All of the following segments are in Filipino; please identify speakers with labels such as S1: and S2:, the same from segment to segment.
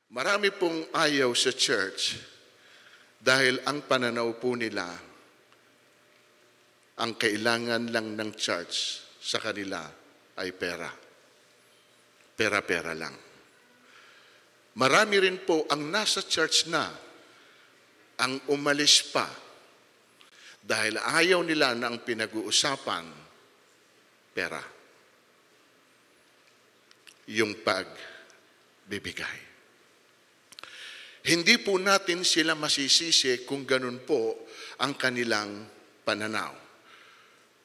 S1: Marami pong ayaw sa church dahil ang pananaw po nila, ang kailangan lang ng church sa kanila ay pera. Pera-pera lang. Marami rin po ang nasa church na ang umalis pa dahil ayaw nila na ang pinag-uusapan, pera. Yung pagbibigay. Hindi po natin sila masisisi kung ganun po ang kanilang pananaw.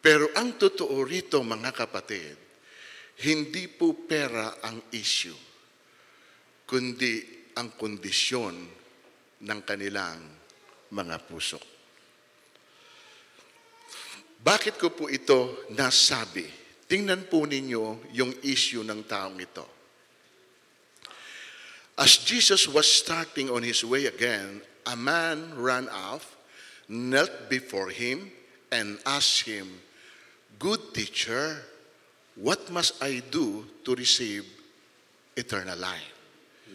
S1: Pero ang totoo rito, mga kapatid, hindi po pera ang issue, kundi ang kondisyon ng kanilang mga puso. Bakit ko po ito nasabi? Tingnan po ninyo yung issue ng taong ito. As Jesus was starting on his way again, a man ran off, knelt before him, and asked him, "Good teacher, what must I do to receive eternal life?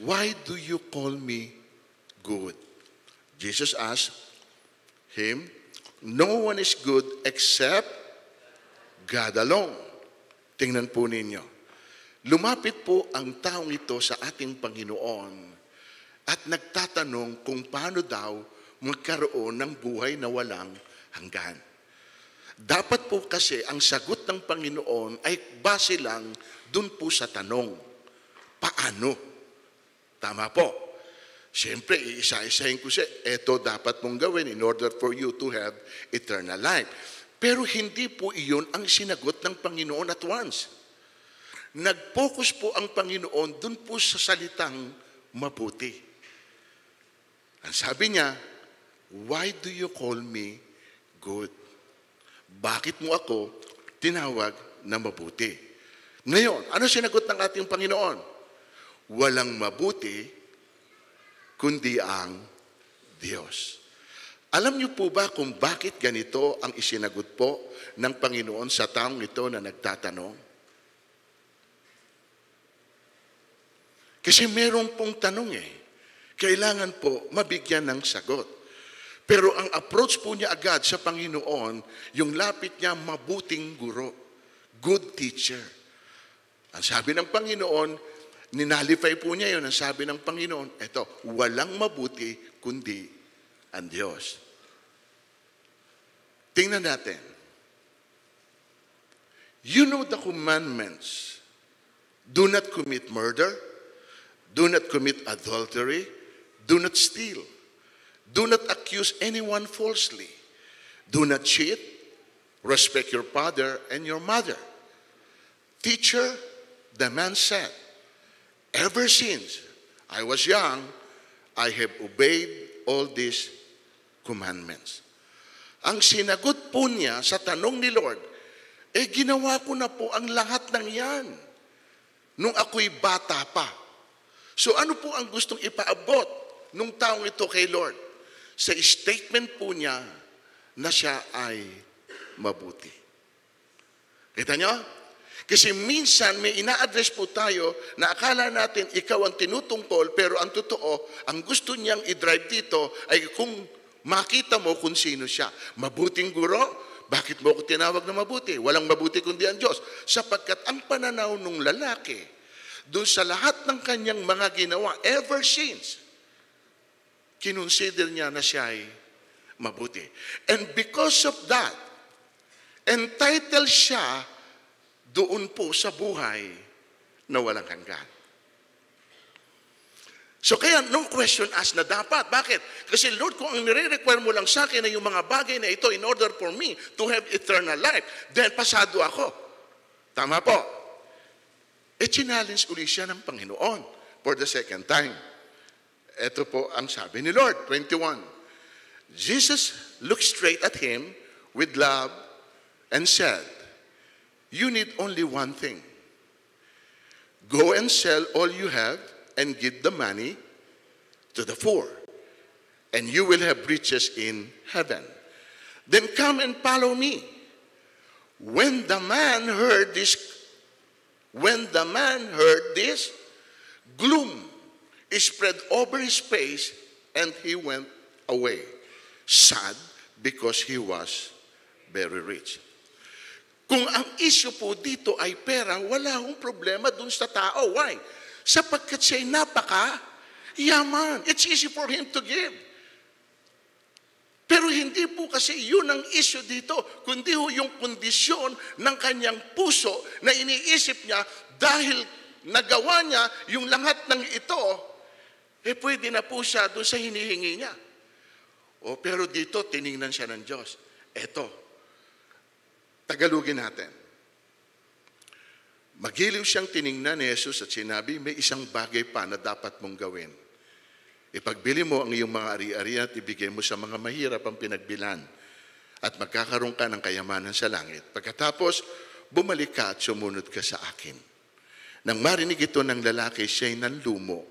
S1: Why do you call me good?" Jesus asked him, "No one is good except God alone." Tingnan po ninyo. Lumapit po ang taong ito sa ating Panginoon at nagtatanong kung paano daw magkaroon ng buhay na walang hanggan. Dapat po kasi ang sagot ng Panginoon ay base lang dun po sa tanong, paano? Tama po. Siyempre, iisa-isahin ko siya, eto dapat mong gawin in order for you to have eternal life. Pero hindi po iyon ang sinagot ng Panginoon at once. Nag-focus po ang Panginoon dun po sa salitang mabuti. Ang sabi niya, "Why do you call me good?" Bakit mo ako tinawag na mabuti? Ngayon, ano sinagot ng ating Panginoon? Walang mabuti, kundi ang Diyos. Alam niyo po ba kung bakit ganito ang isinagot po ng Panginoon sa taong ito na nagtatanong? Kasi meron pong tanong kailangan po mabigyan ng sagot. Pero ang approach po niya agad sa Panginoon, yung lapit niya, mabuting guro, good teacher. Ang sabi ng Panginoon, ninalify po niya yun, ang sabi ng Panginoon, eto, walang mabuti kundi ang Diyos. Tingnan natin. You know the commandments. Do not commit murder. Do not commit adultery. Do not steal. Do not accuse anyone falsely. Do not cheat. Respect your father and your mother. Teacher, the man said, ever since I was young, I have obeyed all these commandments. Ang sinagot po niya sa tanong ni Lord, ginawa ko na po ang lahat ng yan nung ako'y bata pa. So ano po ang gustong ipaabot nung taong ito kay Lord? Sa statement po niya na siya ay mabuti. Kita nyo? Kasi minsan may ina-address po tayo na akala natin ikaw ang tinutungkol, pero ang totoo, ang gusto niyang i-drive dito ay kung makita mo kung sino siya. Mabuting guro, bakit mo ko tinawag na mabuti? Walang mabuti kundi ang Diyos. Sapagkat ang pananaw ng lalaki, doon sa lahat ng kanyang mga ginawa, ever since, kinonsider niya na siya ay mabuti. And because of that, entitled siya doon po sa buhay na walang hanggan. So kaya, no question asked na dapat. Bakit? Kasi Lord, kung ang nire-require mo lang sa akin ay yung mga bagay na ito in order for me to have eternal life, then pasado ako. Tama po. Challenge uli siya ng Panginoon for the second time. Ito po ang sabi ni Lord, 21. Jesus looked straight at him with love and said, "You need only one thing. Go and sell all you have and give the money to the poor, and you will have riches in heaven. Then come and follow me." When the man heard this, gloom spread over his face, and he went away, sad because he was very rich. Kung ang issue po dito ay pera, wala akong problema dun sa tao. Why? Sapagkat siya'y yaman. It's easy for him to give. Pero hindi po kasi yun ang issue dito, kundi yung kondisyon ng kanyang puso na iniisip niya dahil nagawa niya yung lahat ng ito, pwede na po siya doon sa hinihingi niya. Pero dito, tiningnan siya ng Diyos. Eto, Tagalogin natin. Magiliw siyang tiningnan ni Jesus at sinabi, may isang bagay pa na dapat mong gawin. Ipagbili mo ang iyong mga ari-arian at ibigay mo sa mga mahirap ang pinagbilan at magkakaroon ka ng kayamanan sa langit. Pagkatapos, bumalik ka at sumunod ka sa akin. Nang marinig ito ng lalaki, siya'y nanlumo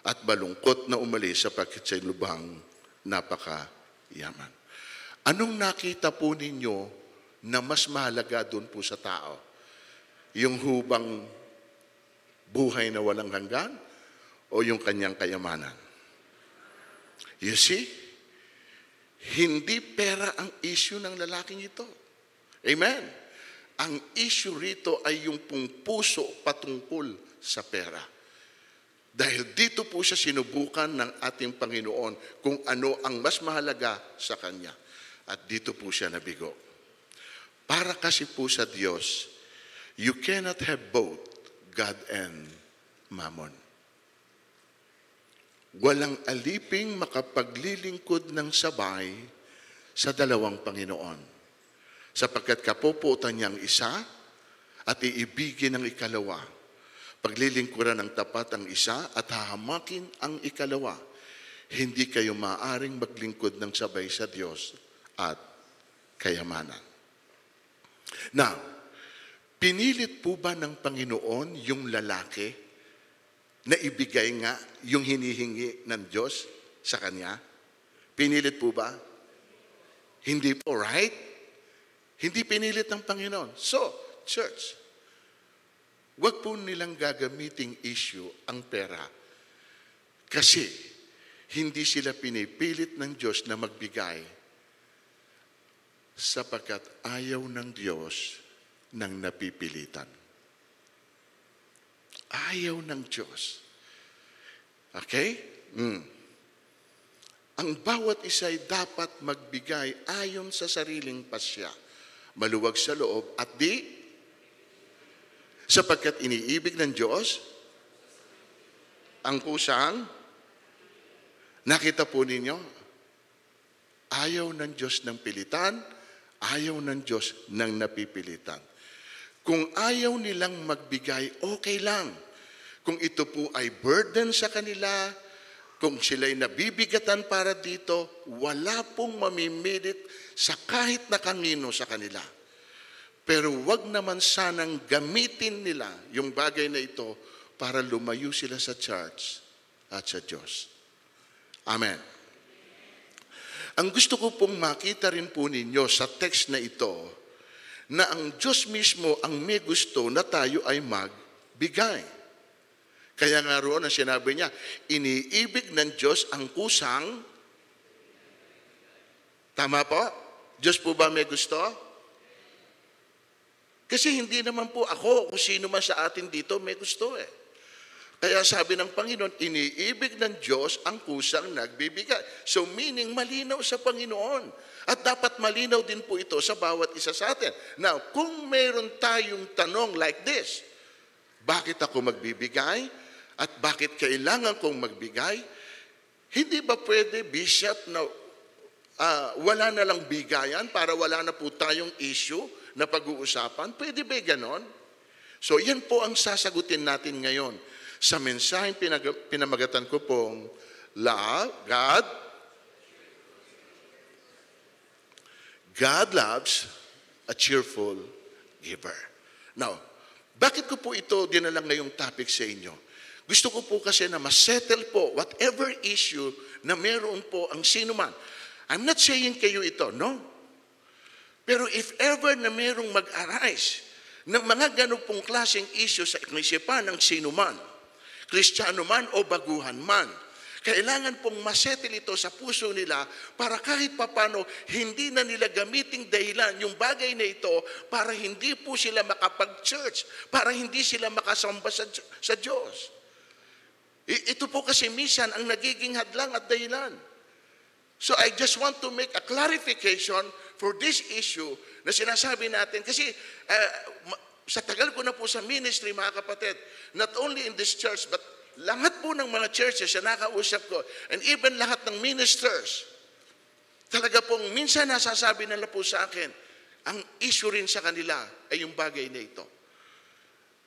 S1: at malungkot na umalis sapagkat siya'y lubhang napakayaman. Anong nakita po ninyo na mas mahalaga doon po sa tao? Yung hubang buhay na walang hanggan o yung kanyang kayamanan? You see? Hindi pera ang issue ng lalaking ito. Amen? Ang issue rito ay yung pong puso patungkol sa pera. Dahil dito po siya sinubukan ng ating Panginoon kung ano ang mas mahalaga sa kanya. At dito po siya nabigo. Para kasi po sa Diyos, you cannot have both God and Mammon. Walang aliping makapaglilingkod ng sabay sa dalawang Panginoon. Sapagkat kapuputan niyang isa at iibigin ang ikalawa. Paglilingkuran ng tapat ang isa at hahamakin ang ikalawa. Hindi kayo maaaring maglingkod ng sabay sa Diyos at kayamanan. Now, pinilit po ba ng Panginoon yung lalaki na ibigay nga yung hinihingi ng Diyos sa kanya? Pinilit po ba? Hindi po, right? Hindi pinilit ng Panginoon. So, church, wag po nilang gagamiting issue ang pera kasi hindi sila pinipilit ng Diyos na magbigay sapagkat ayaw ng Diyos ng napipilitan. Ayaw ng Diyos. Okay? Ang bawat isa ay dapat magbigay ayon sa sariling pasya, maluwag sa loob at sapagkat iniibig ng Diyos ang kusang, nakita po ninyo, ayaw ng Diyos ng pilitan, ayaw ng Diyos ng napipilitan. Kung ayaw nilang magbigay, okay lang. Kung ito po ay burden sa kanila, kung sila'y nabibigatan para dito, wala pong mamimilit sa kahit na kanino sa kanila. Pero wag naman sanang gamitin nila yung bagay na ito para lumayo sila sa church at sa Diyos. Amen. Ang gusto ko pong makita rin po ninyo sa text na ito, na ang Diyos mismo ang may gusto na tayo ay magbigay. Kaya nga roon ang sinabi niya, iniibig ng Diyos ang kusang. Tama po? Diyos po ba may gusto? Kasi hindi naman po ako, kung sino man sa atin dito, may gusto eh. Kaya sabi ng Panginoon, iniibig ng Diyos ang kusang nagbibigay. So meaning, malinaw sa Panginoon. At dapat malinaw din po ito sa bawat isa sa atin. Now, kung mayroon tayong tanong like this, bakit ako magbibigay? At bakit kailangan kong magbigay? Hindi ba pwede, Bishop, na wala na lang bigayan para wala na po tayong issue na pag-uusapan? Pwede ba ganon? So yan po ang sasagutin natin ngayon. Sa mensaheng pinamagatan ko pong God loves a cheerful giver. Now, bakit ko po ito dinalang ngayong topic sa inyo? Gusto ko po kasi na masettle po whatever issue na meron po ang sino man. I'm not saying kayo ito, no? Pero if ever na merong mag-arise ng mga ganun pong klaseng issue sa isipan ng sino man, Kristiyano man o baguhan man. Kailangan pong masettle ito sa puso nila para kahit papano hindi na nila gamiting dahilan yung bagay na ito para hindi po sila makapag-church, para hindi sila makasamba sa Diyos. Ito po kasi minsan ang nagiging hadlang at dahilan. So I just want to make a clarification for this issue na sinasabi natin. Kasi sa tagal ko na po sa ministry, mga kapatid, not only in this church, but lahat po ng mga churches na nakausap ko, and even lahat ng ministers, talaga pong minsan nasasabi nila po sa akin, ang issue rin sa kanila ay yung bagay na ito.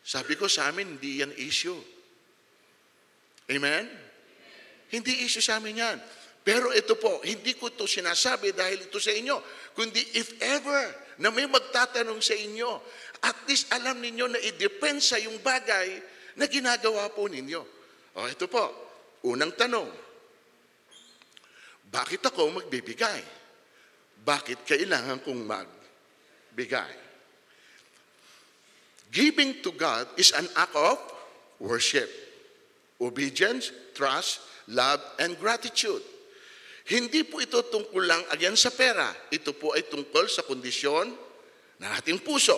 S1: Sabi ko sa amin, hindi yan issue. Amen? Hindi issue sa amin yan. Pero ito po, hindi ko ito sinasabi dahil ito sa inyo, kundi if ever na may magtatanong sa inyo, at least alam ninyo na i-depensa yung bagay na ginagawa po ninyo. O ito po, unang tanong, bakit ako magbibigay? Bakit kailangan kong magbigay? Giving to God is an act of worship, obedience, trust, love, and gratitude. Hindi po ito tungkol lang again sa pera. Ito po ay tungkol sa kondisyon ng ating puso.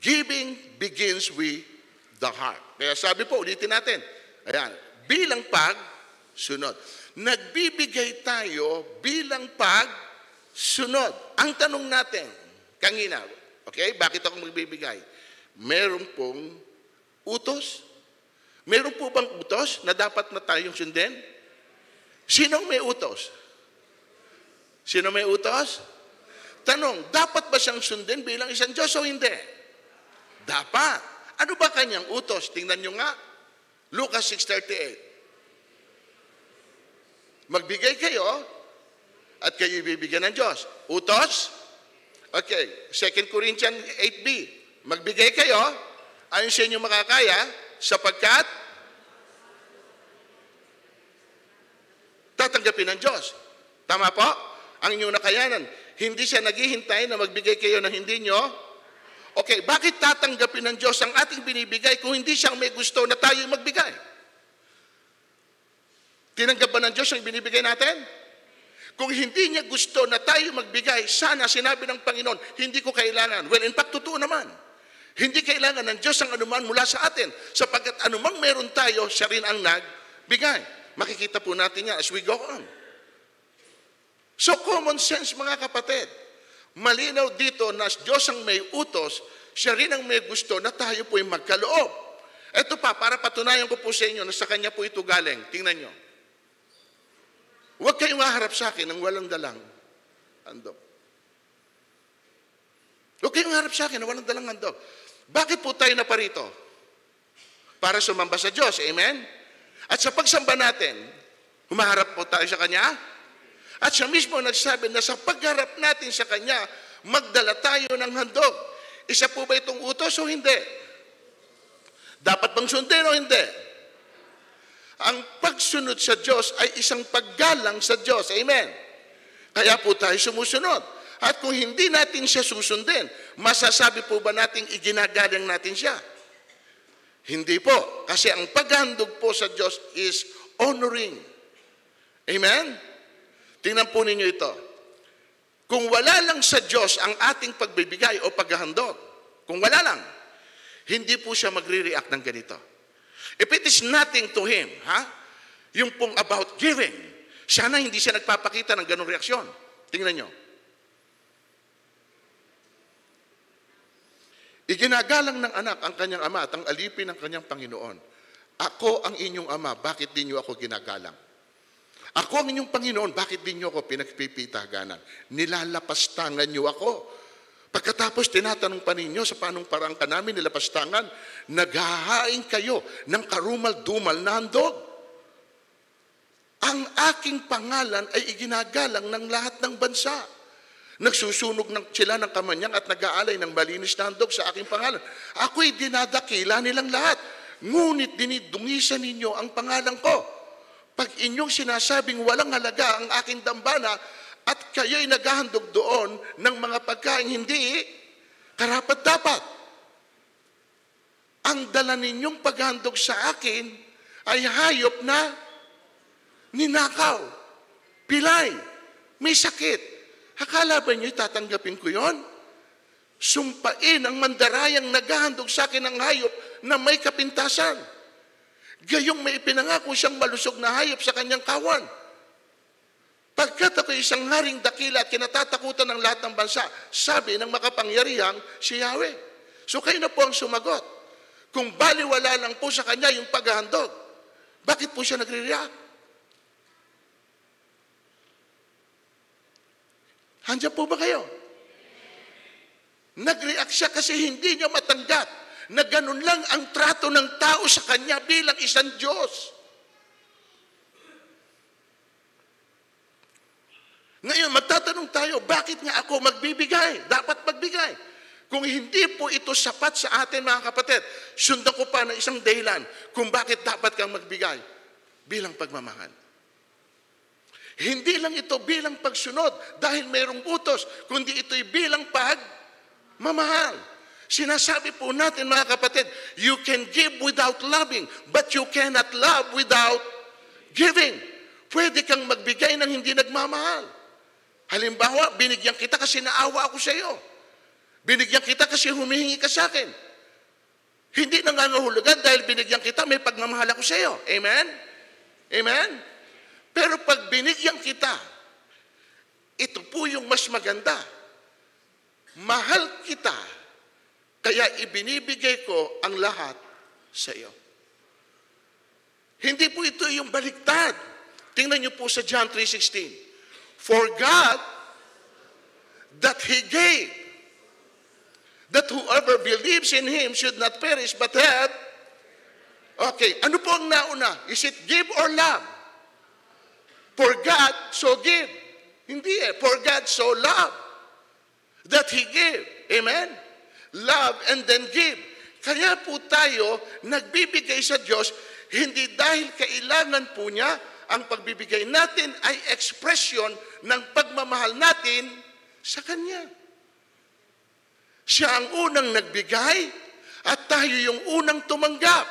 S1: Giving begins with the heart. Kaya sabi po, ulitin natin, ayan, bilang pagsunod. Nagbibigay tayo bilang pagsunod. Ang tanong natin, kanina, okay, bakit ako magbibigay? Meron pong utos? Meron po bang utos na dapat na tayong sundin? Sinong may utos? Sino may utos? Tanong, dapat ba siyang sundin bilang isang Diyos o hindi? Dapat. Ano ba kanyang utos? Tingnan nyo nga. Lucas 6:38. Magbigay kayo at kayo bibigyan ng Diyos. Utos? Okay. 2 Corinthians 8b. Magbigay kayo ayon sa inyong makakaya sapagkat tatanggapin ng Diyos. Tama po? Ang inyong nakayanan. Hindi siya naghihintay na magbigay kayo ng hindi nyo. Okay, bakit tatanggapin ng Diyos ang ating binibigay kung hindi siya may gusto na tayo magbigay? Tinanggap ba ng Diyos ang binibigay natin? Kung hindi niya gusto na tayo magbigay, sana sinabi ng Panginoon, hindi ko kailangan. Well, in fact, totoo naman. Hindi kailangan ng Diyos ang anuman mula sa atin, sapagkat anumang meron tayo, siya rin ang nagbigay. Makikita po natin yan as we go on. So, common sense, mga kapatid. Malinaw dito na Diyos ang may utos, siya rin ang may gusto na tayo po'y magkaloob. Ito pa, para patunayan ko po sa inyo na sa Kanya po ito galing. Tingnan nyo. Huwag kayong maharap sa akin ng walang dalang handog. Huwag kayong maharap sa akin ng walang dalang handog. Bakit po tayo naparito? Para sumamba sa Diyos. Amen? At sa pagsamba natin, humaharap po tayo sa Kanya. At siya mismo nagsabi na sa pagharap natin sa Kanya, magdala tayo ng handog. Isa po ba itong utos o hindi? Dapat bang sundin o hindi? Ang pagsunod sa Diyos ay isang paggalang sa Diyos. Amen? Kaya po tayo sumusunod. At kung hindi natin siya susundin, masasabi po ba natin iginagalang natin siya? Hindi po. Kasi ang paghandog po sa Diyos is honoring. Amen? Tingnan po ninyo ito. Kung wala lang sa Diyos ang ating pagbibigay o paghahandog, kung wala lang, hindi po siya magre-react ng ganito. If it is nothing to Him, yung pong about giving, sana hindi siya nagpapakita ng ganong reaksyon. Tingnan nyo. Iginagalang ng anak ang kanyang ama at ang alipin ng kanyang Panginoon. Ako ang inyong ama, bakit di nyo ako ginagalang? Ako ang inyong Panginoon, bakit di nyo ako pinagpipitaganan? Nilalapastangan nyo ako. Pagkatapos tinatanong pa ninyo sa panong parang ka namin nilapastangan, naghahain kayo ng karumal-dumal na handog. Ang aking pangalan ay iginagalang ng lahat ng bansa. Nagsusunog sila ng kamanyang at nag-aalay ng malinis na handog sa aking pangalan. Ako'y dinadakila nilang lahat. Ngunit dinidungisan ninyo ang pangalan ko. Pag inyong sinasabing walang halaga ang aking dambana at kayo'y naghahandog doon ng mga pagkain hindi karapat-dapat. Ang dala ninyong paghandog sa akin ay hayop na ninakaw, pilay, may sakit. Akala ba niyo tatanggapin ko yon? Sumpain ang mandarayang naghahandog sa akin ng hayop na may kapintasan. Gayong may ipinangako siyang malusog na hayop sa kanyang kawan. Pagkat ako isang haring dakila at kinatatakutan ng lahat ng bansa, sabi ng makapangyarihang si Yahweh. So kayo na po ang sumagot. Kung baliwala lang po sa kanya yung paghahandog, bakit po siya nagre-react? Handyan po ba kayo? Nag-react siya kasi hindi niya matanggap na ganun lang ang trato ng tao sa kanya bilang isang Diyos. Ngayon, magtatanong tayo, bakit nga ako magbibigay? Dapat magbigay. Kung hindi po ito sapat sa atin, mga kapatid, sundan ko pa ng isang dahilan kung bakit dapat kang magbigay bilang pagmamahal. Hindi lang ito bilang pagsunod dahil mayroong utos, kundi ito'y bilang pagmamahal. Sinasabi po natin, mga kapatid, you can give without loving, but you cannot love without giving. Pwede kang magbigay ng hindi nagmamahal. Halimbawa, binigyan kita kasi naawa ako sa iyo. Binigyan kita kasi humihingi ka sa akin. Hindi nangangahulugan dahil binigyan kita, may pagmamahal ako sa iyo. Amen? Amen? Pero pag binigyan kita, ito po yung mas maganda. Mahal kita, kaya ibinibigay ko ang lahat sa iyo. Hindi po ito yung baliktad. Tingnan niyo po sa John 3:16. For God, that He gave, that whoever believes in Him should not perish but have. Okay, ano po ang nauna? Is it give or love? For God, so give. Hindi For God, so love. That He gave. Amen? Love and then give. Kaya po tayo nagbibigay sa Diyos, hindi dahil kailangan po niya, ang pagbibigay natin ay ekspresyon ng pagmamahal natin sa Kanya. Siya ang unang nagbigay at tayo yung unang tumanggap.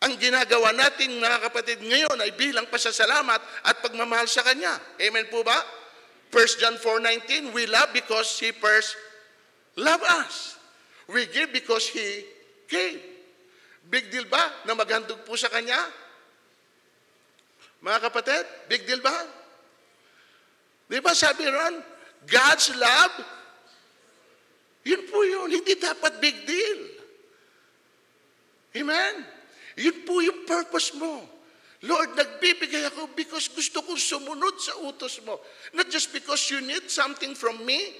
S1: Ang ginagawa natin, mga kapatid, ngayon ay bilang pasasalamat at pagmamahal sa Kanya. Amen po ba? 1 John 4:19, we love because He first loved us. We give because He gave. Big deal ba na maghandog po sa Kanya? Mga kapatid, big deal ba? Di ba sabi ron, God's love, yun po yun, hindi dapat big deal. Amen? Yun po yung purpose mo. Lord, nagbibigay ako because gusto kong sumunod sa utos mo. Not just because you need something from me.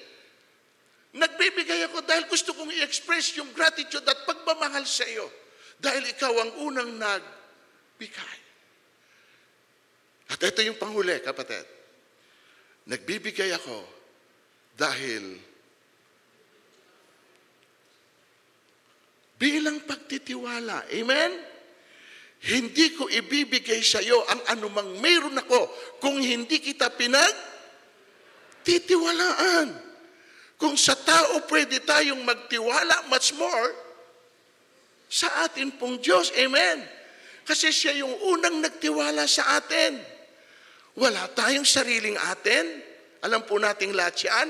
S1: Nagbibigay ako dahil gusto kong i-express yung gratitude at pagmamahal sa iyo. Dahil ikaw ang unang nagbigay. At ito yung panghuli, kapatid. Nagbibigay ako dahil bilang pagtitiwala. Amen? Hindi ko ibibigay sa iyo ang anumang mayroon ako kung hindi kita pinagtitiwalaan. Kung sa tao pwede tayong magtiwala, much more sa atin pong Diyos. Amen? Kasi siya yung unang nagtiwala sa atin. Wala tayong sariling atin. Alam po nating lahat yan.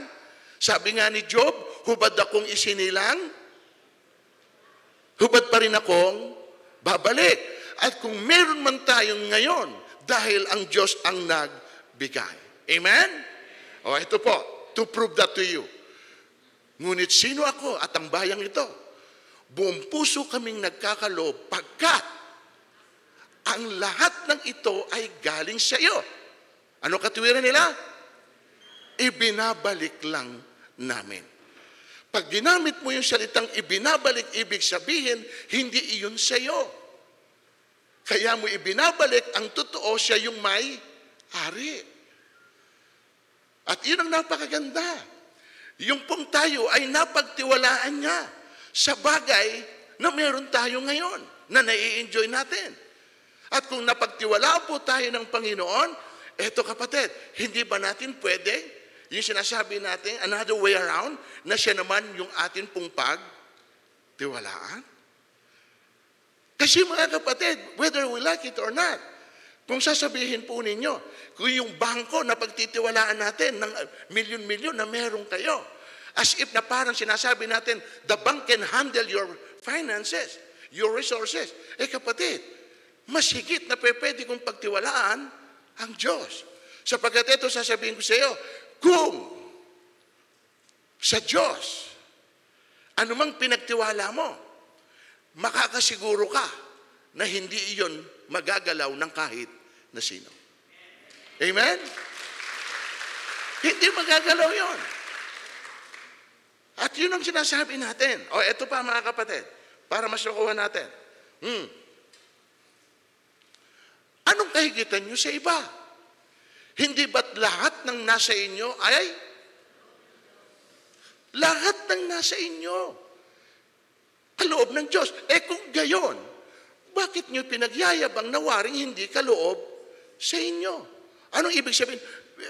S1: Sabi nga ni Job, hubad akong isinilang, hubad pa rin akong babalik. At kung meron man tayong ngayon, dahil ang Diyos ang nagbigay. Amen? O ito po, to prove that to you. Ngunit sino ako at ang bayang ito? Buong puso kaming nagkakaloob pagkat ang lahat ng ito ay galing sa iyo. Ano katuwiran nila? Ibinabalik lang namin. Pag ginamit mo yung salitang ibinabalik, ibig sabihin, hindi iyon sa iyo. Kaya mo ibinabalik, ang totoo siya yung may-ari. At yun ang napakaganda. Yung pong tayo ay napagtiwalaan niya sa bagay na meron tayo ngayon, na nai-enjoy natin. At kung napagtiwala po tayo ng Panginoon, eto kapatid, hindi ba natin pwede, yung sinasabi natin, another way around, na siya naman yung atin pong pagtiwalaan? Kasi mga kapatid, whether we like it or not, kung sasabihin po ninyo, kung yung bangko na pagtitiwalaan natin ng milyon-milyon na meron kayo, as if na parang sinasabi natin, the bank can handle your finances, your resources. Kapatid, mas higit na pwede kong pagtiwalaan ang Diyos. Sapagkat ito sasabihin ko sa iyo, kung sa Diyos, anumang pinagtiwala mo, makakasiguro ka na hindi iyon magagalaw ng kahit na sino. Amen? Hindi magagalaw yon. At yun ang sinasabi natin. Ito pa mga kapatid, para mas nakuha natin. Anong kahigitan nyo sa iba? Hindi ba't lahat ng nasa inyo ay lahat ng nasa inyo kaloob ng Diyos? Kung gayon, bakit nyo pinagyayabang na waring hindi kaloob sa inyo? Anong ibig sabihin?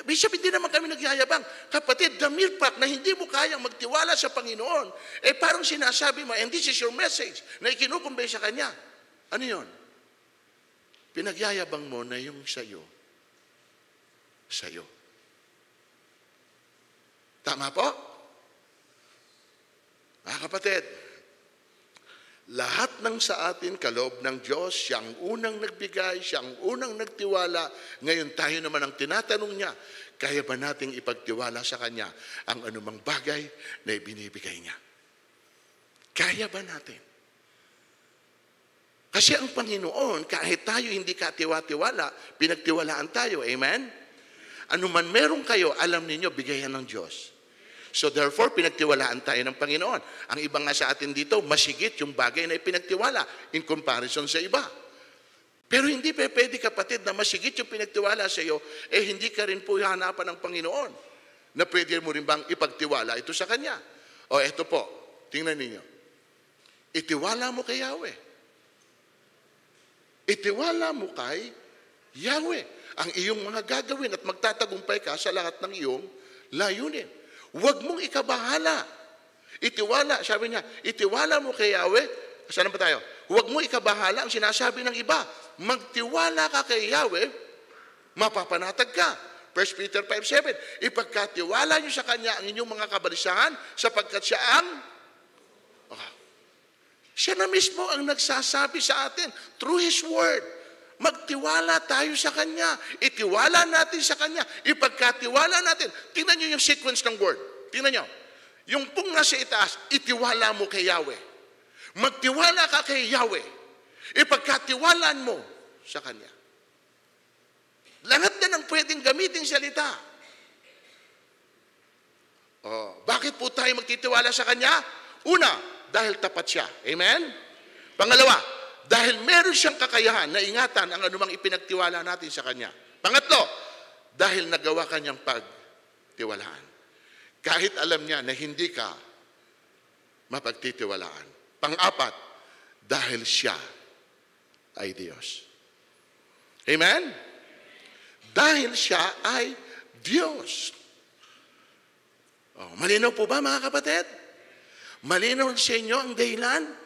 S1: Ibig sabihin, din naman kami nagyayabang. Kapatid, the mere fact na hindi mo kayang magtiwala sa Panginoon, parang sinasabi mo, and this is your message, na ikinukumbay sa Kanya. Ano yun? Pinagyayabang mo na yung sa'yo. Tama po? Mga kapatid, lahat ng sa atin kaloob ng Diyos, siyang unang nagbigay, siyang unang nagtiwala. Ngayon tayo naman ang tinatanong niya, kaya ba nating ipagtiwala sa Kanya ang anumang bagay na ibinibigay niya? Kaya ba natin? Kasi ang Panginoon, kahit tayo hindi katiwa-tiwala, pinagtiwalaan tayo. Amen? Anuman meron kayo, alam ninyo, bigayan ng Diyos. So therefore, pinagtiwalaan tayo ng Panginoon. Ang iba nga sa atin dito, masigit yung bagay na ipinagtiwala in comparison sa iba. Pero hindi pwede, kapatid, na masigit yung pinagtiwala sa iyo, hindi ka rin po hanapan ng Panginoon na pwede mo rin bang ipagtiwala ito sa Kanya. Ito po, tingnan ninyo. Itiwala mo kay Yahweh. Itiwala mo kay Yahweh ang iyong mga gagawin at magtatagumpay ka sa lahat ng iyong layunin. Huwag mong ikabahala. Itiwala, sabi niya, itiwala mo kay Yahweh. Saan ba tayo? Huwag mo ikabahala ang sinasabi ng iba. Magtiwala ka kay Yahweh, mapapanatag ka. 1 Peter 5:7, ipagkatiwala niyo sa Kanya ang inyong mga kabalisahan sapagkat siya na mismo ang nagsasabi sa atin through His Word. Magtiwala tayo sa Kanya. Itiwala natin sa Kanya. Ipagkatiwala natin. Tingnan nyo yung sequence ng word. Tingnan nyo. Yung pong nasa itaas, itiwala mo kay Yahweh. Magtiwala ka kay Yahweh. Ipagkatiwalaan mo sa Kanya. Lahat na ng pwedeng gamitin salita. Bakit po tayo magtitiwala sa Kanya? Una, dahil tapat siya. Amen? Pangalawa, dahil meron siyang kakayahan na ingatan ang anumang ipinagtiwala natin sa Kanya. Pangatlo, dahil nagawa Kanyang pagtiwalaan. Kahit alam niya na hindi ka mapagtitiwalaan. Pang-apat, dahil siya ay Diyos. Amen? Dahil siya ay Diyos. Malinaw po ba mga kapatid? Malinaw sa inyo ang dahilan?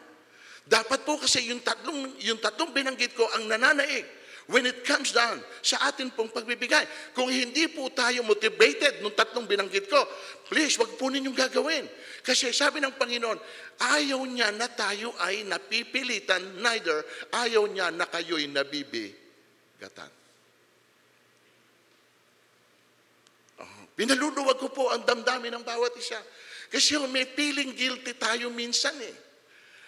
S1: Dapat po kasi yung tatlong binanggit ko ang nananaig when it comes down sa atin pong pagbibigay. Kung hindi po tayo motivated nung tatlong binanggit ko, please, wag po ninyong gagawin. Kasi sabi ng Panginoon, ayaw niya na tayo ay napipilitan, neither ayaw niya na kayo'y nabibigatan. Pinaluluwag ko po ang damdamin ng bawat isa. Kasi may feeling guilty tayo minsan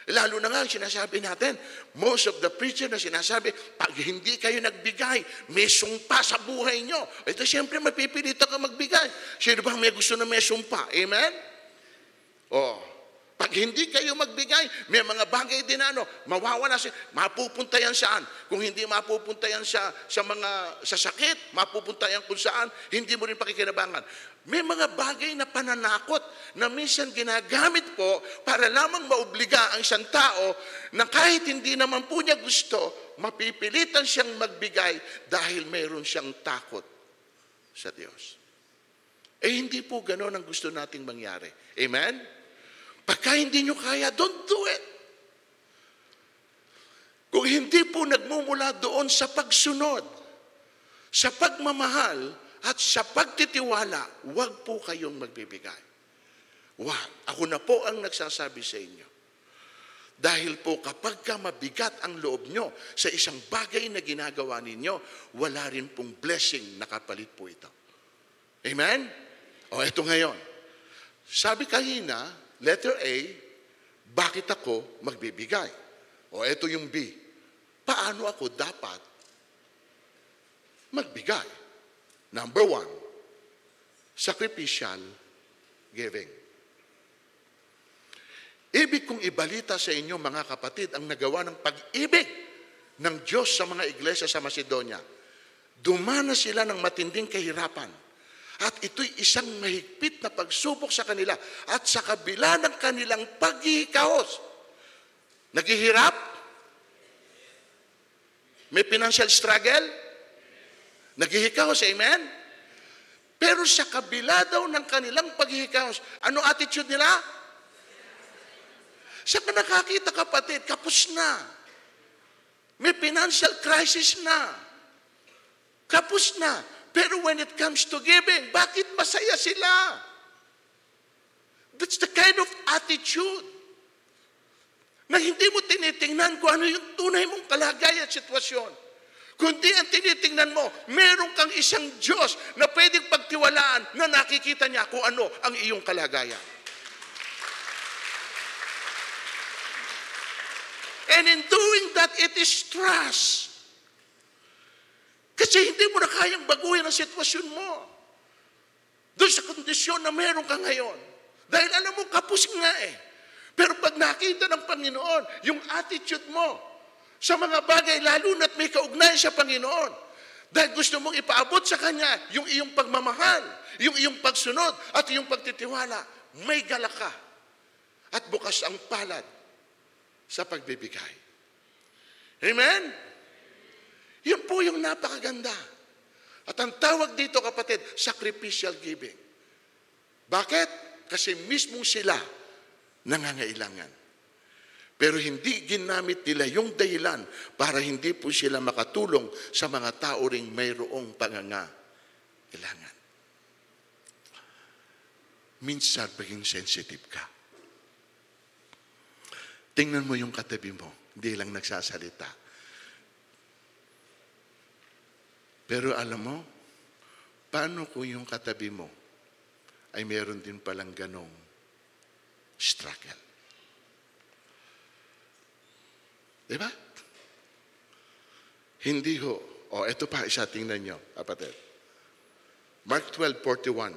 S1: Lalo na nga, sinasabi natin, most of the preacher na sinasabi, pag hindi kayo nagbigay, may sumpa sa buhay nyo. Ito siyempre, mapipilitan ka magbigay. Sino ba may gusto na may sumpa? Amen? Pag hindi kayo magbigay, may mga bagay din mawawala siya. Mapupunta yan saan? Kung hindi mapupunta yan sa sakit, mapupunta yan kung saan, hindi mo rin pakikinabangan. May mga bagay na pananakot na minsan ginagamit po para lamang maobliga ang isang tao na kahit hindi naman po niya gusto, mapipilitan siyang magbigay dahil mayroon siyang takot sa Diyos. Hindi po gano'n ang gusto nating mangyari. Amen? Pagka hindi nyo kaya, don't do it. hindi po nagmumula doon sa pagsunod, sa pagmamahal, at sa pagtitiwala. Huwag po kayong magbibigay. Wag. Ako na po ang nagsasabi sa inyo. Dahil po kapag ka mabigat ang loob nyo sa isang bagay na ginagawa ninyo, wala rin pong blessing na kapalit po ito. Amen? O eto ngayon. Sabi kanina, letter A, bakit ako magbibigay? O eto yung B, paano ako dapat magbigay? Number 1, sacrificial giving. Ibig kong ibalita sa inyo, mga kapatid, ang nagawa ng pag-ibig ng Diyos sa mga iglesia sa Macedonia. Dumana sila ng matinding kahirapan. At ito'y isang mahigpit na pagsubok sa kanila. At sa kabila ng kanilang paghihikahos, naghihirap? May financial struggle? Naghihikahos, amen? Pero sa kabila daw ng kanilang paghihikahos, ano attitude nila? Sa nakakita, kapatid, kapos na. May financial crisis na. Kapos na. Pero when it comes to giving, bakit masaya sila? That's the kind of attitude na hindi mo tinitingnan kung ano yung tunay mong kalagayan at sitwasyon. Kundi ang tinitingnan mo, meron kang isang Diyos na pwedeng pagtiwalaan na nakikita niya kung ano ang iyong kalagayan. And in doing that, it is trust. Kasi hindi mo na kayang baguhin ang sitwasyon mo. Doon sa kondisyon na meron ka ngayon. Dahil alam mo, kapos nga eh. Pero pag nakita ng Panginoon, yung attitude mo sa mga bagay, lalo na't may kaugnayan sa Panginoon, dahil gusto mong ipaabot sa Kanya yung iyong pagmamahal, yung iyong pagsunod, at yung pagtitiwala, may galak ka. At bukas ang palad sa pagbibigay. Amen? Yun po yung napakaganda. At ang tawag dito, kapatid, sacrificial giving. Bakit? Kasi mismong sila nangangailangan. Pero hindi ginamit nila yung dahilan para hindi po sila makatulong sa mga tao ring mayroong pangangailangan. Minsan, maging sensitive ka. Tingnan mo yung katabi mo, hindi lang nagsasalita. Pero alam mo, paano kung yung katabi mo ay meron din palang ganong struggle? Diba? Hindi ho. O, eto pa, isa tingnan nyo, kapatid. Mark 12:41.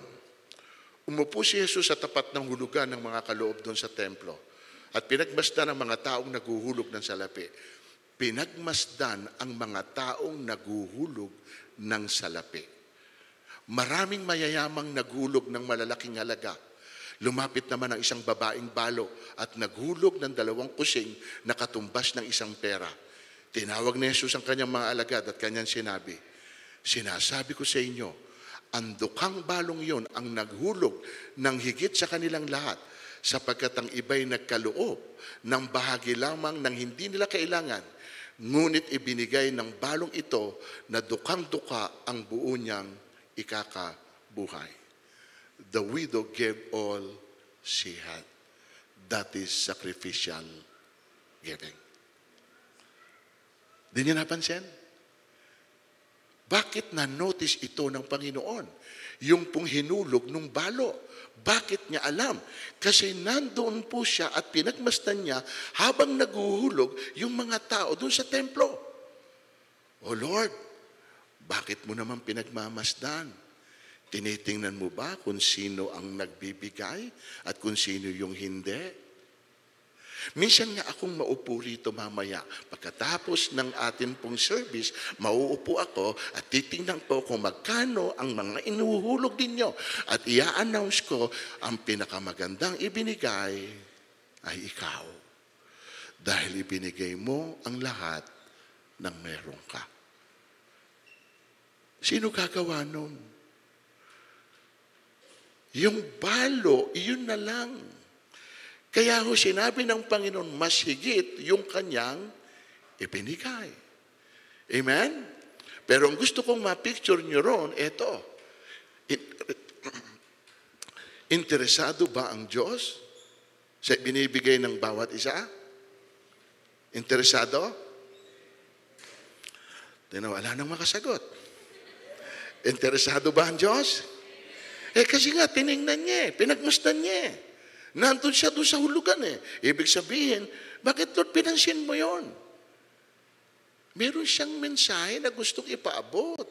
S1: Umupo si Jesus sa tapat ng hulugan ng mga kaloob doon sa templo. At pinagmasdan ang mga taong naguhulog ng salapi. Pinagmasdan ang mga taong naguhulog ng salapi. Maraming mayayamang naghulog ng malalaking halaga. Lumapit naman ang isang babaeng balo at naghulog ng 2 kusing na katumbas ng isang pera. Tinawag ni Jesus ang kanyang mga alagad at kanyang sinabi, sinasabi ko sa inyo, ang dukhang balong yon ang naghulog ng higit sa kanilang lahat, sapagkat ang iba'y nagkaloob ng bahagi lamang ng hindi nila kailangan, ngunit ibinigay ng balong ito na dukhang-dukha ang buo niyang ikakabuhay. The widow gave all she had. That is sacrificial giving. Di niyo napansin? Bakit na-notice ito ng Panginoon? Yung pong hinulog ng balo. Bakit niya alam? Kasi nandoon po siya at pinagmasdan niya habang naguhulog yung mga tao doon sa templo. O Lord, bakit mo naman pinagmamasdan? Tinitingnan mo ba kung sino ang nagbibigay at kung sino yung hindi? Minsan nga akong maupo rito mamaya. Pagkatapos ng atin pong service, mauupo ako at titingnan po kung magkano ang mga inuhulog ninyo. At i-announce ko, ang pinakamagandang ibinigay ay ikaw. Dahil ibinigay mo ang lahat ng meron ka. Sino gagawa nun? Yung balo, iyon na lang. Kaya ho sinabi ng Panginoon, mas higit yung kanyang ibinigay. Amen? Pero ang gusto kong ma-picture nyo ron, eto. Interesado ba ang Diyos sa binibigay ng bawat isa? Interesado? Wala nang makasagot. Interesado ba ang Diyos? Kasi nga, tinignan niya pinagmasdan niya Nandun siya doon sa hulugan Ibig sabihin, bakit Lord pinansin mo yon? Meron siyang mensahe na gustong ipaabot.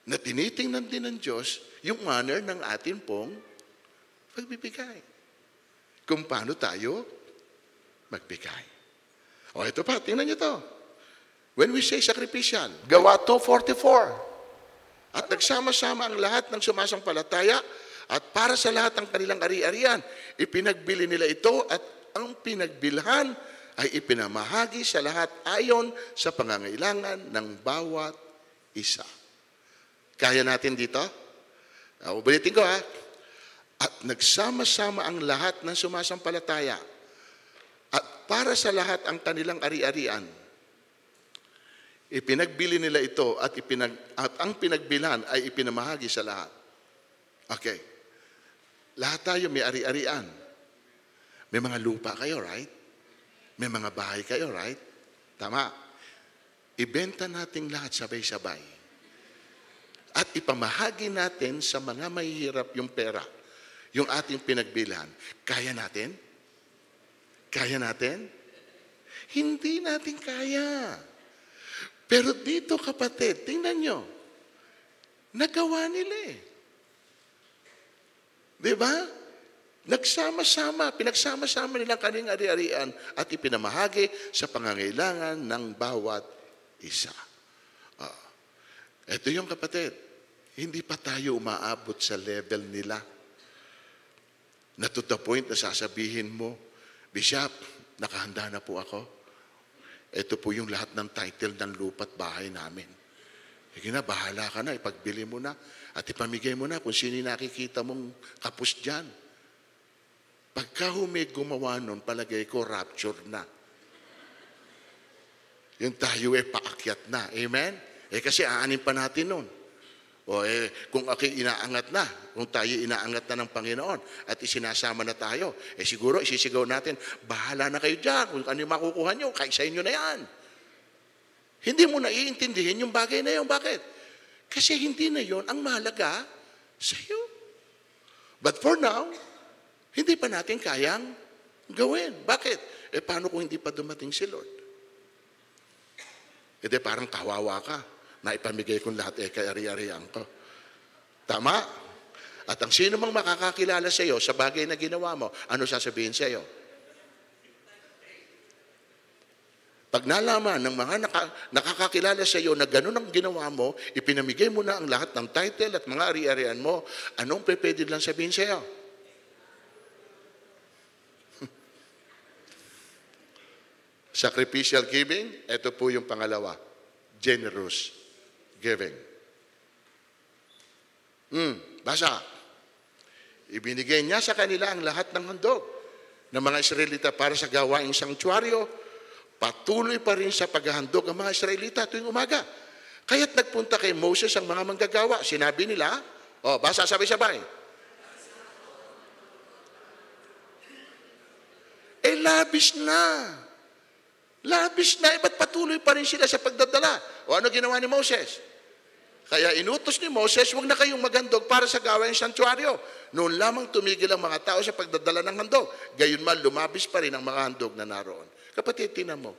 S1: Na tinitingnan din ng Diyos yung manner ng atin pong pagbibigay. Kung paano tayo magbigay. Ito pa, tingnan niyo to. When we say sacrificial, Gawa 2:44. At nagsama-sama ang lahat ng sumasampalataya at para sa lahat ng kanilang ari-arian, ipinagbili nila ito at ang pinagbilhan ay ipinamahagi sa lahat ayon sa pangangailangan ng bawat isa. Kaya natin dito? Ulitin ko At nagsama-sama ang lahat ng sumasampalataya at para sa lahat ang kanilang ari-arian, ipinagbili nila ito at ang pinagbilhan ay ipinamahagi sa lahat. Okay. Lahat tayo may ari-arian. May mga lupa kayo, right? May mga bahay kayo, right? Tama. Ibenta natin lahat sabay-sabay. At ipamahagi natin sa mga mahihirap yung pera, yung ating pinagbilhan. Kaya natin? Kaya natin? Hindi natin kaya. Pero dito kapatid, tingnan nyo, nagawa nila Diba? Pinagsama-sama nilang kanilang ari-arian at ipinamahagi sa pangangailangan ng bawat isa. Ito yung kapatid, hindi pa tayo umaabot sa level nila. Na to the point na sasabihin mo, Bishop, nakahanda na po ako. Ito po yung lahat ng title ng lupa't bahay namin. Sige na, bahala ka na, ipagbili mo na at ipamigay mo na kung sino nakikita mong kapos dyan. Pagka may gumawa nun, palagay ko, rapture na. Yung tayo paakyat na. Amen? Kasi aanin pa natin nun. Kung inaangat na, kung tayo inaangat na ng Panginoon at isinasama na tayo, siguro isisigaw natin, bahala na kayo dyan, kung ano yung makukuha nyo, kaisa inyo na yan. Hindi mo na iintindihin yung bagay na yun. Bakit? Kasi hindi na yun ang mahalaga sa iyo. But for now, hindi pa natin kayang gawin. Bakit? Paano kung hindi pa dumating si Lord? Parang kawawa ka na ipamigay kong lahat kay ari-arian ko. Tama? At ang sino mang makakakilala sa iyo sa bagay na ginawa mo, ano sasabihin sa iyo? Pag nalaman ng mga nakakakilala sa iyo na gano'n ang ginawa mo, ipinamigay mo na ang lahat ng title at mga ari-arian mo, anong pwede lang sabihin sa iyo? Sacrificial giving, ito po yung pangalawa. Generous giving. Basa. Ibinigay niya sa kanila ang lahat ng handog ng mga Israelita para sa gawaing sanktuaryo. Patuloy pa rin sa paghahandog ang mga Israelita tuwing umaga. Kaya't nagpunta kay Moses ang mga manggagawa. Sinabi nila, basa sabay-sabay. Labis na. Labis na, ba't patuloy pa rin sila sa pagdadala? Ano ginawa ni Moses? Kaya inutos ni Moses, huwag na kayong maghandog para sa gawaing santuaryo. Noon lamang tumigil ang mga tao sa pagdadala ng handog. Gayunman, lumabis pa rin ang mga handog na naroon. Kapatid, tingnan mo.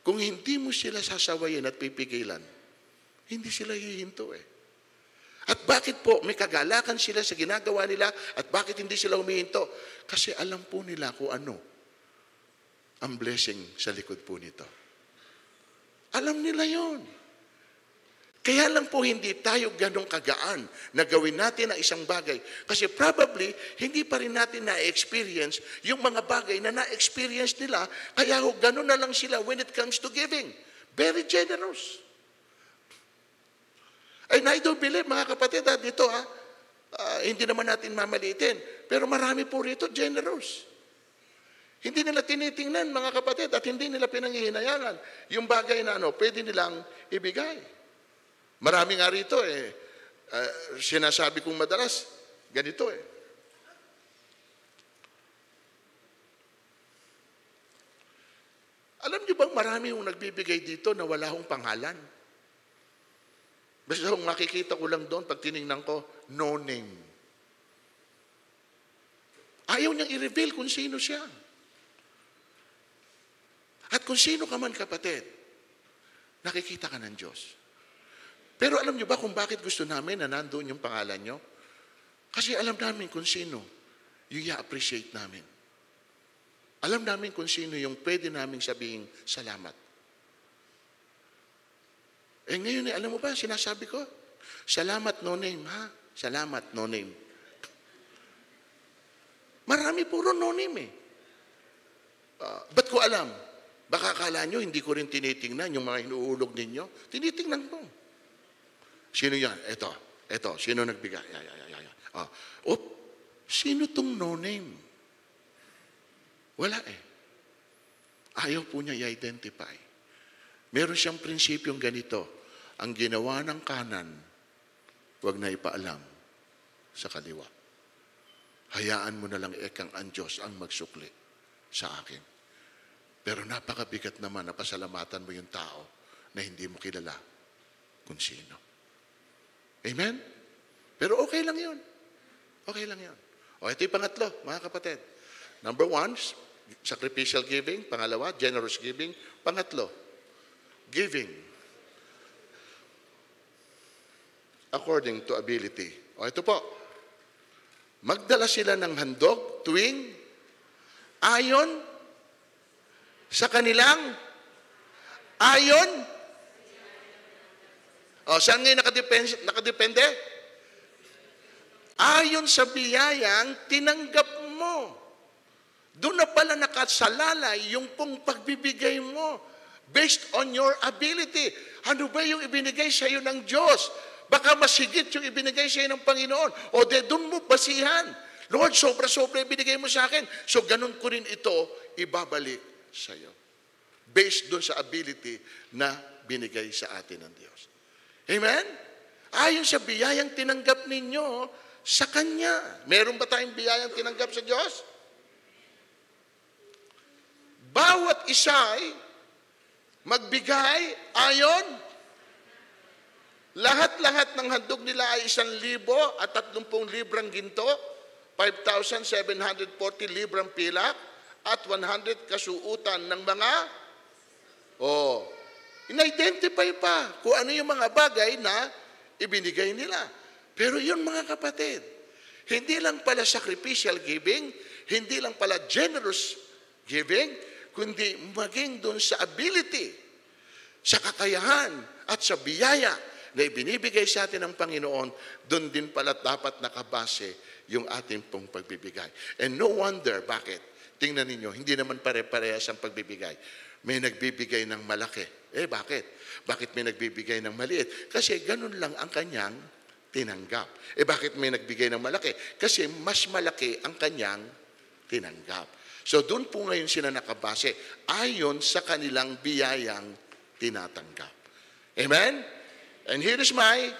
S1: Kung hindi mo sila sasawayin at pipigilan, hindi sila hihinto At bakit po may kagalakan sila sa ginagawa nila at bakit hindi sila humihinto? Kasi alam po nila kung ano ang blessing sa likod po nito. Alam nila yon. Kaya lang po hindi tayo ganong kagaan na gawin natin ang isang bagay. Kasi probably, hindi pa rin natin na-experience yung mga bagay na na-experience nila. Kaya ganon na lang sila when it comes to giving. Very generous. And I don't believe, mga kapatid, dito hindi naman natin mamalitin. Pero marami po rito generous. Hindi nila tinitingnan, mga kapatid, at hindi nila pinanghihinayangan yung bagay na pwede nilang ibigay. Marami nga rito sinasabi kong madalas, ganito Alam niyo bang marami yung nagbibigay dito na wala hong pangalan? Basta kung makikita ko lang doon, pag tinignan ko, no name. Ayaw niyang i-reveal kung sino siya. At kung sino ka man, kapatid, nakikita ka ng Diyos. Pero alam niyo ba kung bakit gusto namin na nandoon yung pangalan niyo? Kasi alam namin kung sino yung i-appreciate namin. Alam namin kung sino yung pwede namin sabihin salamat. Ngayon alam mo ba, sinasabi ko, salamat no name, ha? Salamat no name. Marami puro no name ba't ko alam? Baka akala nyo, hindi ko rin tinitingnan yung mga hinuhulog ninyo. Tinitingnan ko. Sino yan? Ito. Sino nagbigay? Sino tong no name? Wala Ayaw po niya i-identify. Meron siyang prinsipyong ganito. Ang ginawa ng kanan, huwag na ipaalam sa kaliwa. Hayaan mo na lang ang Diyos ang magsukli sa akin. Pero napakabigat naman na pasalamatan mo yung tao na hindi mo kilala kung sino. Amen? Pero okay lang yun. Okay lang yun. Ito yung pangatlo, mga kapatid. Number 1, sacrificial giving. Pangalawa, generous giving. Pangatlo, giving according to ability. Ito po. Magdala sila ng handog tuwing ayon sa kanilang saan ngayon nakadepende? Ayon sa biyayang tinanggap mo. Doon na pala nakasalalay yung pong pagbibigay mo based on your ability. Ano ba yung ibinigay sa iyo ng Diyos? Baka masigit yung ibinigay sa iyo ng Panginoon. Doon mo basihan. Lord, sobra-sobra ibinigay mo sa akin. So, ganun ko rin ito ibabalik sa iyo. Based doon sa ability na binigay sa atin ng Diyos. Amen? Ayon sa biyayang tinanggap ninyo sa Kanya. Meron ba tayong biyayang tinanggap sa Diyos? Bawat isa'y magbigay ayon. Lahat-lahat ng handog nila ay 1,030 librang ginto, 5,740 librang pilak, at 100 kasuutan ng mga in-identify pa kung ano yung mga bagay na ibinigay nila. Pero yun, mga kapatid, hindi lang pala sacrificial giving, hindi lang pala generous giving, kundi maging doon sa ability, sa kakayahan, at sa biyaya na ibinibigay sa atin ng Panginoon, doon din pala dapat nakabase yung ating pong pagbibigay. And no wonder, bakit? Tingnan ninyo, hindi naman pare-parehas ang pagbibigay. May nagbibigay ng malaki. Bakit? Bakit may nagbibigay ng maliit? Kasi ganun lang ang kanyang tinanggap. Bakit may nagbigay ng malaki? Kasi mas malaki ang kanyang tinanggap. So doon po ngayon sila nakabase ayon sa kanilang biyayang tinatanggap. Amen? And here is my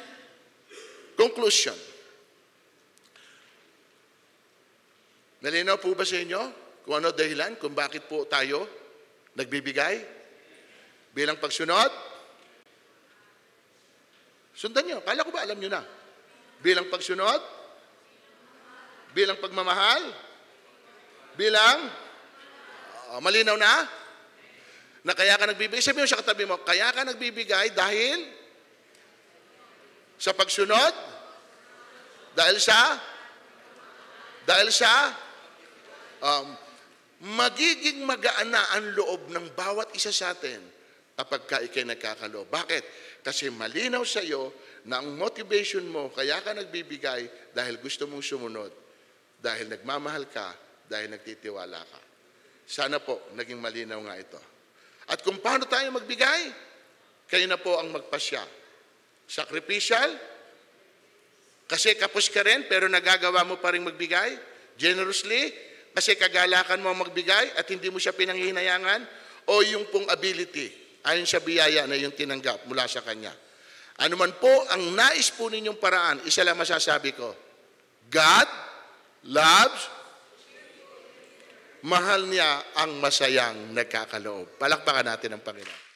S1: conclusion. Nalinaw po ba sa inyo kung ano dahilan, kung bakit po tayo nagbibigay? Bilang pagsunod? Sundan nyo. Kala ko ba alam nyo na? Bilang pagsunod? Bilang pagmamahal? Bilang? Malinaw na? Na kaya ka nagbibigay. Sabi mo sa katabi mo, kaya ka nagbibigay dahil sa pagsunod? Dahil sa magiging magaan na ang loob ng bawat isa sa atin kapag ikay nagkakaloob. Bakit? Kasi malinaw sa iyo na ang motivation mo, kaya ka nagbibigay dahil gusto mong sumunod, dahil nagmamahal ka, dahil nagtitiwala ka. Sana po, naging malinaw nga ito. At kung paano tayo magbigay, kayo na po ang magpasya. Sacrificial, kasi kapos ka rin, pero nagagawa mo pa rin magbigay. Generously, Kasi kagalakan mo magbigay at hindi mo siya pinanghihinayangan, o yung pong ability, ayon sa biyaya na yung tinanggap mula sa Kanya. Ano man po ang nais po ninyong paraan, isa lang masasabi ko, God loves, mahal niya ang masayang nagkakaloob. Palakpakan natin ang Panginoon.